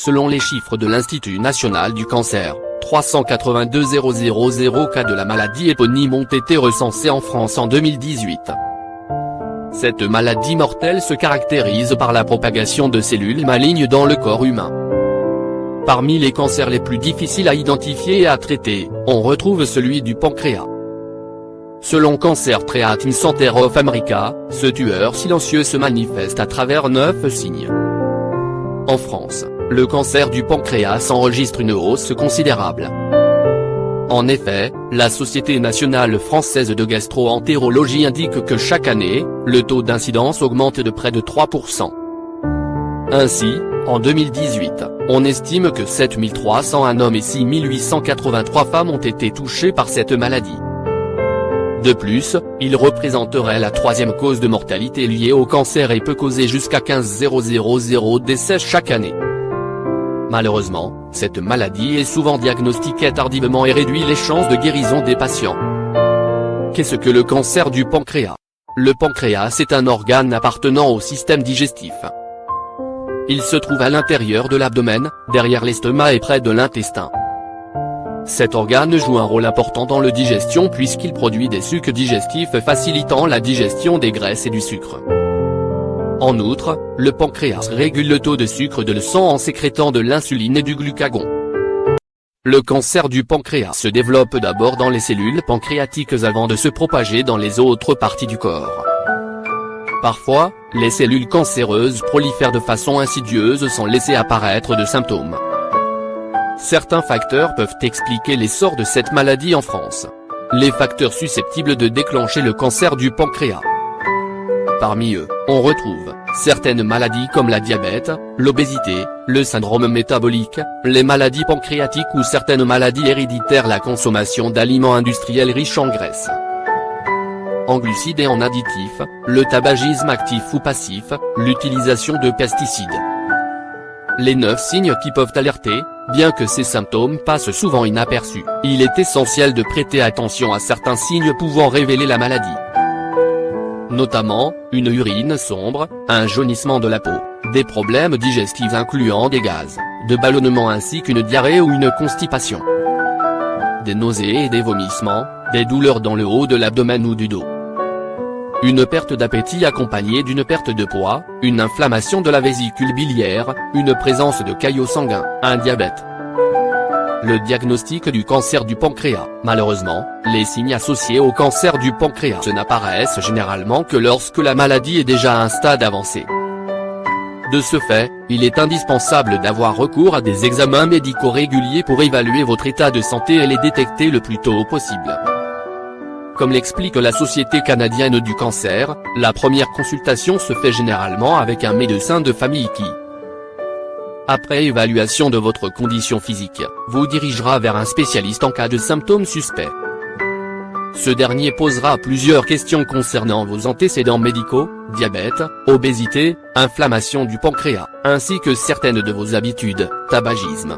Selon les chiffres de l'Institut national du cancer, 382 000 cas de la maladie éponyme ont été recensés en France en 2018. Cette maladie mortelle se caractérise par la propagation de cellules malignes dans le corps humain. Parmi les cancers les plus difficiles à identifier et à traiter, on retrouve celui du pancréas. Selon Cancer Treatment Center of America, ce tueur silencieux se manifeste à travers 9 signes. En France, le cancer du pancréas enregistre une hausse considérable. En effet, la Société nationale française de gastro-entérologie indique que chaque année, le taux d'incidence augmente de près de 3%. Ainsi, en 2018, on estime que 7 301 hommes et 6 883 femmes ont été touchés par cette maladie. De plus, il représenterait la 3e cause de mortalité liée au cancer et peut causer jusqu'à 15 000 décès chaque année. Malheureusement, cette maladie est souvent diagnostiquée tardivement et réduit les chances de guérison des patients. Qu'est-ce que le cancer du pancréas? Le pancréas est un organe appartenant au système digestif. Il se trouve à l'intérieur de l'abdomen, derrière l'estomac et près de l'intestin. Cet organe joue un rôle important dans la digestion puisqu'il produit des sucs digestifs facilitant la digestion des graisses et du sucre. En outre, le pancréas régule le taux de sucre de le sang en sécrétant de l'insuline et du glucagon. Le cancer du pancréas se développe d'abord dans les cellules pancréatiques avant de se propager dans les autres parties du corps. Parfois, les cellules cancéreuses prolifèrent de façon insidieuse sans laisser apparaître de symptômes. Certains facteurs peuvent expliquer l'essor de cette maladie en France. Les facteurs susceptibles de déclencher le cancer du pancréas. Parmi eux, on retrouve certaines maladies comme la diabète, l'obésité, le syndrome métabolique, les maladies pancréatiques ou certaines maladies héréditaires, la consommation d'aliments industriels riches en graisse, en glucides et en additifs, le tabagisme actif ou passif, l'utilisation de pesticides. Les 9 signes qui peuvent alerter, bien que ces symptômes passent souvent inaperçus, il est essentiel de prêter attention à certains signes pouvant révéler la maladie. Notamment, une urine sombre, un jaunissement de la peau, des problèmes digestifs incluant des gaz, de ballonnement ainsi qu'une diarrhée ou une constipation, des nausées et des vomissements, des douleurs dans le haut de l'abdomen ou du dos, une perte d'appétit accompagnée d'une perte de poids, une inflammation de la vésicule biliaire, une présence de caillots sanguins, un diabète. Le diagnostic du cancer du pancréas. Malheureusement, les signes associés au cancer du pancréas n'apparaissent généralement que lorsque la maladie est déjà à un stade avancé. De ce fait, il est indispensable d'avoir recours à des examens médicaux réguliers pour évaluer votre état de santé et les détecter le plus tôt possible. Comme l'explique la Société canadienne du cancer, la première consultation se fait généralement avec un médecin de famille qui, après évaluation de votre condition physique, vous dirigera vers un spécialiste en cas de symptômes suspects. Ce dernier posera plusieurs questions concernant vos antécédents médicaux, diabète, obésité, inflammation du pancréas, ainsi que certaines de vos habitudes, tabagisme.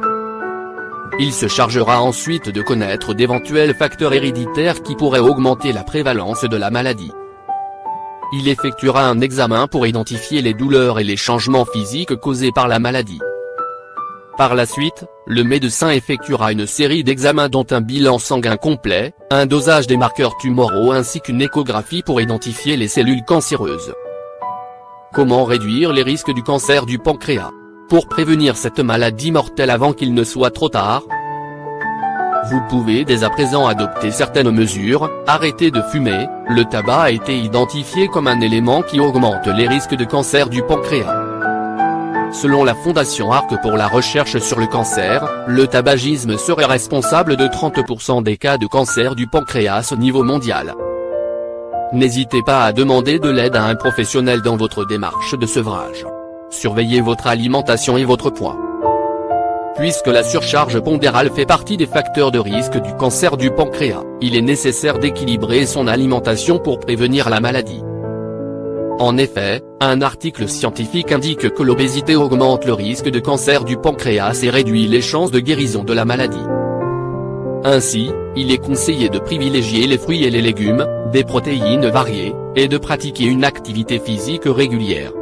Il se chargera ensuite de connaître d'éventuels facteurs héréditaires qui pourraient augmenter la prévalence de la maladie. Il effectuera un examen pour identifier les douleurs et les changements physiques causés par la maladie. Par la suite, le médecin effectuera une série d'examens dont un bilan sanguin complet, un dosage des marqueurs tumoraux ainsi qu'une échographie pour identifier les cellules cancéreuses. Comment réduire les risques du cancer du pancréas? Pour prévenir cette maladie mortelle avant qu'il ne soit trop tard, vous pouvez dès à présent adopter certaines mesures. Arrêter de fumer. Le tabac a été identifié comme un élément qui augmente les risques de cancer du pancréas. Selon la Fondation Arc pour la recherche sur le cancer, le tabagisme serait responsable de 30% des cas de cancer du pancréas au niveau mondial. N'hésitez pas à demander de l'aide à un professionnel dans votre démarche de sevrage. Surveillez votre alimentation et votre poids. Puisque la surcharge pondérale fait partie des facteurs de risque du cancer du pancréas, il est nécessaire d'équilibrer son alimentation pour prévenir la maladie. En effet, un article scientifique indique que l'obésité augmente le risque de cancer du pancréas et réduit les chances de guérison de la maladie. Ainsi, il est conseillé de privilégier les fruits et les légumes, des protéines variées, et de pratiquer une activité physique régulière.